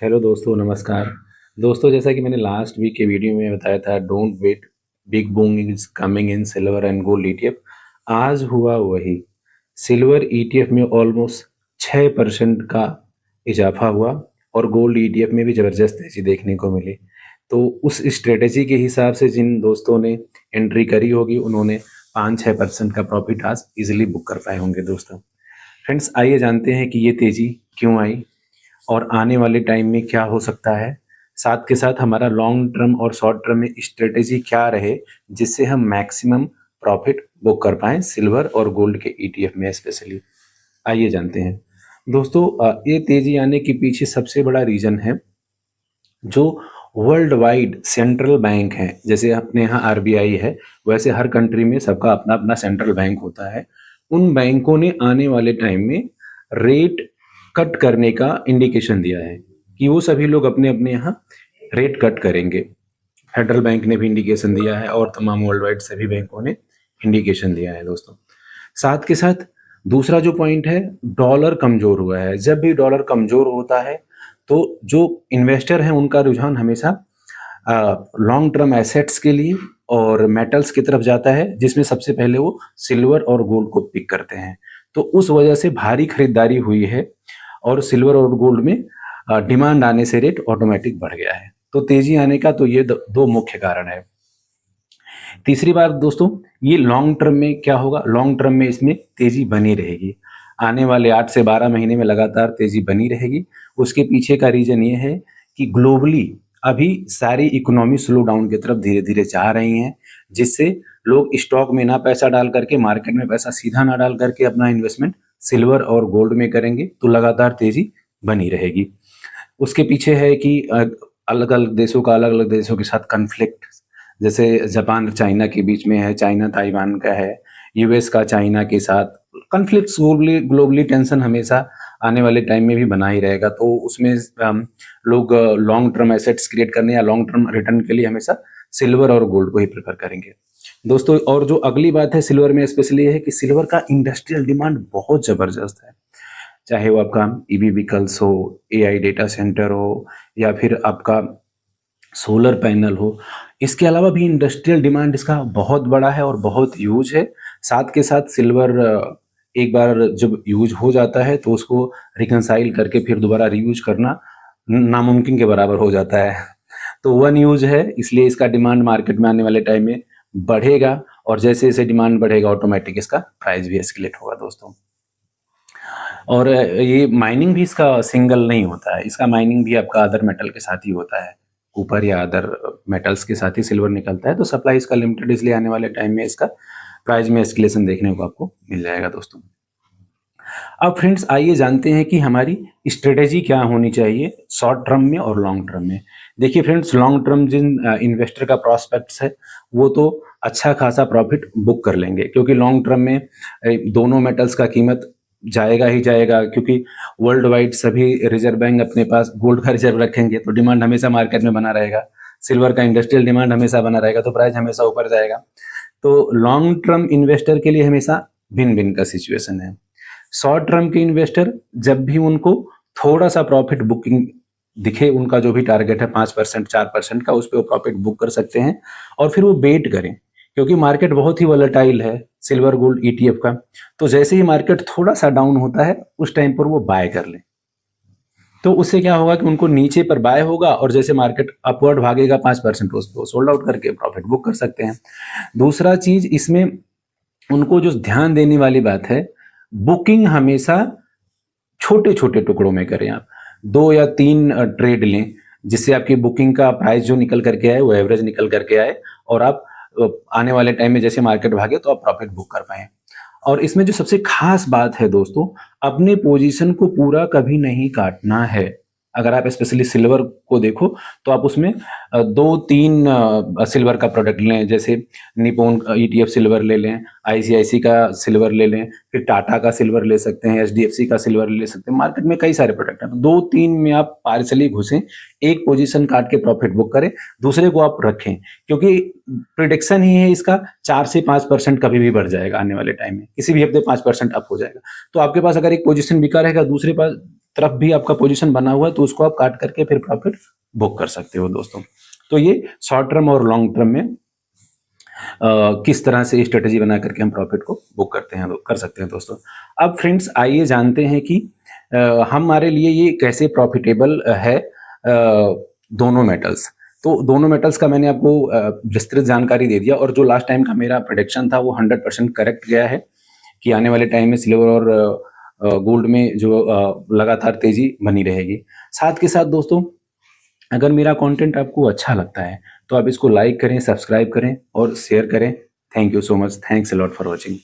Hello दोस्तों, नमस्कार। दोस्तों, जैसा कि मैंने लास्ट वीक के वीडियो में बताया था, don't wait, big boom is coming in silver and gold ETF. आज हुआ वही। सिल्वर ईटीएफ में ऑलमोस्ट 6% का इजाफा हुआ और गोल्ड ईटीएफ में भी ज़बरदस्त तेजी देखने को मिली। तो उस स्ट्रेटेजी के हिसाब से जिन दोस्तों ने एंट्री करी होगी, उन्होंने 5-6% का प्रॉफिट आज इजीली बुक कर पाए होंगे। दोस्तों फ्रेंड्स, आइए जानते हैं कि ये तेज़ी क्यों आई और आने वाले टाइम में क्या हो सकता है। साथ के साथ हमारा लॉन्ग टर्म और शॉर्ट टर्म में स्ट्रेटेजी क्या रहे, जिससे हम मैक्सिमम प्रॉफिट बुक कर पाएँ सिल्वर और गोल्ड के ईटीएफ में स्पेशली। आइए जानते हैं। दोस्तों, ये तेज़ी आने के पीछे सबसे बड़ा रीज़न है जो वर्ल्ड वाइड सेंट्रल बैंक हैं। जैसे अपने यहाँ आरबीआई है, वैसे हर कंट्री में सबका अपना अपना सेंट्रल बैंक होता है। उन बैंकों ने आने वाले टाइम में रेट कट करने का इंडिकेशन दिया है कि वो सभी लोग अपने अपने यहाँ रेट कट करेंगे। फेडरल बैंक ने भी इंडिकेशन दिया है और तमाम वर्ल्ड वाइड सभी बैंकों ने इंडिकेशन दिया है। दोस्तों, साथ के साथ दूसरा जो पॉइंट है, डॉलर कमज़ोर हुआ है। जब भी डॉलर कमज़ोर होता है तो जो इन्वेस्टर हैं उनका रुझान हमेशा लॉन्ग टर्म एसेट्स के लिए और मेटल्स की तरफ जाता है, जिसमें सबसे पहले वो सिल्वर और गोल्ड को पिक करते हैं। तो उस वजह से भारी खरीदारी हुई है और सिल्वर और गोल्ड में डिमांड आने से रेट ऑटोमेटिक बढ़ गया है। तो तेजी आने का तो ये दो मुख्य कारण है। तीसरी बात दोस्तों, ये लॉन्ग टर्म में क्या होगा, लॉन्ग टर्म में इसमें तेजी बनी रहेगी। आने वाले 8 से 12 महीने में लगातार तेजी बनी रहेगी। उसके पीछे का रीजन ये है कि ग्लोबली अभी सारी इकोनॉमी स्लो डाउन की तरफ धीरे धीरे जा रही हैं, जिससे लोग स्टॉक में ना पैसा डाल करके, मार्केट में पैसा सीधा ना डाल करके अपना इन्वेस्टमेंट सिल्वर और गोल्ड में करेंगे। तो लगातार तेजी बनी रहेगी। उसके पीछे है कि अलग अलग देशों का अलग अलग देशों के साथ कन्फ्लिक्ट, जैसे जापान और चाइना के बीच में है, चाइना ताइवान का है, यूएस का चाइना के साथ कन्फ्लिक्ट। ग्लोबली ग्लोबली टेंशन हमेशा आने वाले टाइम में भी बना ही रहेगा। तो उसमें लोग लॉन्ग टर्म एसेट्स क्रिएट करने या लॉन्ग टर्म रिटर्न के लिए हमेशा सिल्वर और गोल्ड को ही प्रेफर करेंगे। दोस्तों, और जो अगली बात है सिल्वर में स्पेशली है कि सिल्वर का इंडस्ट्रियल डिमांड बहुत ज़बरदस्त है। चाहे वो आपका ईवी व्हीकल्स हो, एआई डेटा सेंटर हो, या फिर आपका सोलर पैनल हो। इसके अलावा भी इंडस्ट्रियल डिमांड इसका बहुत बड़ा है और बहुत यूज है। साथ के साथ सिल्वर एक बार जब यूज हो जाता है तो उसको रिकंसाइल करके फिर दोबारा रीयूज करना नामुमकिन के बराबर हो जाता है। तो वन यूज है, इसलिए इसका डिमांड मार्केट में आने वाले टाइम में बढ़ेगा और जैसे जैसे डिमांड बढ़ेगा ऑटोमेटिक इसका प्राइस भी एस्केलेट होगा। दोस्तों, और ये माइनिंग भी इसका सिंगल नहीं होता है, इसका माइनिंग भी आपका अदर मेटल के साथ ही होता है। ऊपर या अदर मेटल्स के साथ ही सिल्वर निकलता है। तो सप्लाई इसका लिमिटेड, इसलिए आने वाले टाइम में इसका प्राइस में एस्केलेशन देखने को आपको मिल जाएगा। दोस्तों, अब फ्रेंड्स आइए जानते हैं कि हमारी स्ट्रेटेजी क्या होनी चाहिए शॉर्ट टर्म में और लॉन्ग टर्म में। देखिए फ्रेंड्स, लॉन्ग टर्म जिन इन्वेस्टर का प्रॉस्पेक्ट्स है वो तो अच्छा खासा प्रॉफिट बुक कर लेंगे, क्योंकि लॉन्ग टर्म में दोनों मेटल्स का कीमत जाएगा ही जाएगा। क्योंकि वर्ल्ड वाइड सभी रिजर्व बैंक अपने पास गोल्ड का रिजर्व रखेंगे तो डिमांड हमेशा मार्केट में बना रहेगा। सिल्वर का इंडस्ट्रियल डिमांड हमेशा बना रहेगा, तो प्राइस हमेशा ऊपर जाएगा। तो लॉन्ग टर्म इन्वेस्टर के लिए हमेशा भिन्न भिन्न का सिचुएशन है। शॉर्ट टर्म के इन्वेस्टर जब भी उनको थोड़ा सा प्रॉफिट बुकिंग दिखे, उनका जो भी टारगेट है 5% 4% का, उस पर वो प्रॉफिट बुक कर सकते हैं और फिर वो वेट करें, क्योंकि मार्केट बहुत ही वोलेटाइल है सिल्वर गोल्ड ईटीएफ का। तो जैसे ही मार्केट थोड़ा सा डाउन होता है उस टाइम पर वो बाय कर लें। तो उससे क्या होगा कि उनको नीचे पर बाय होगा और जैसे मार्केट अपवर्ड भागेगा 5%, उसको सोल्ड आउट करके प्रॉफिट बुक कर सकते हैं। दूसरा चीज इसमें उनको जो ध्यान देने वाली बात है, बुकिंग हमेशा छोटे छोटे टुकड़ों में करें। आप 2 या 3 ट्रेड लें, जिससे आपकी बुकिंग का प्राइस जो निकल करके आए वो एवरेज निकल करके आए और आप आने वाले टाइम में जैसे मार्केट भागे तो आप प्रॉफिट बुक कर पाए। और इसमें जो सबसे खास बात है दोस्तों, अपने पोजीशन को पूरा कभी नहीं काटना है। अगर आप स्पेशली सिल्वर को देखो तो आप उसमें 2-3 सिल्वर का प्रोडक्ट लें, जैसे निपोन ईटीएफ सिल्वर ले लें, आईसीआईसी का सिल्वर ले लें, फिर टाटा का सिल्वर ले सकते हैं, एचडीएफसी का सिल्वर ले सकते हैं। मार्केट में कई सारे प्रोडक्ट हैं, तो 2-3 में आप पार्सली घुसें, एक पोजीशन काट के प्रॉफिट बुक करें, दूसरे को आप रखें, क्योंकि प्रिडिक्शन ही है इसका 4 से 5% कभी भी बढ़ जाएगा। आने वाले टाइम में किसी भी हफ्ते 5% अप हो जाएगा। तो आपके पास अगर एक पोजीशन बिका रहेगा, दूसरे पास तरफ भी आपका पोजीशन बना हुआ है तो उसको आप काट करके फिर प्रॉफिट बुक कर सकते हो दोस्तों। तो ये शॉर्ट टर्म और लॉन्ग टर्म में किस तरह से स्ट्रेटेजी बना करके हम प्रॉफिट को बुक करते हैं कर सकते हैं दोस्तों। अब फ्रेंड्स आइए जानते हैं कि हमारे लिए ये कैसे प्रॉफिटेबल है दोनों मेटल्स। तो दोनों मेटल्स का मैंने आपको विस्तृत जानकारी दे दिया और जो लास्ट टाइम का मेरा प्रेडिक्शन था वो 100% करेक्ट गया है कि आने वाले टाइम में सिल्वर और गोल्ड में जो लगातार तेजी बनी रहेगी। साथ के साथ दोस्तों अगर मेरा कंटेंट आपको अच्छा लगता है तो आप इसको लाइक करें, सब्सक्राइब करें और शेयर करें। Thank you so much. Thanks a lot for watching.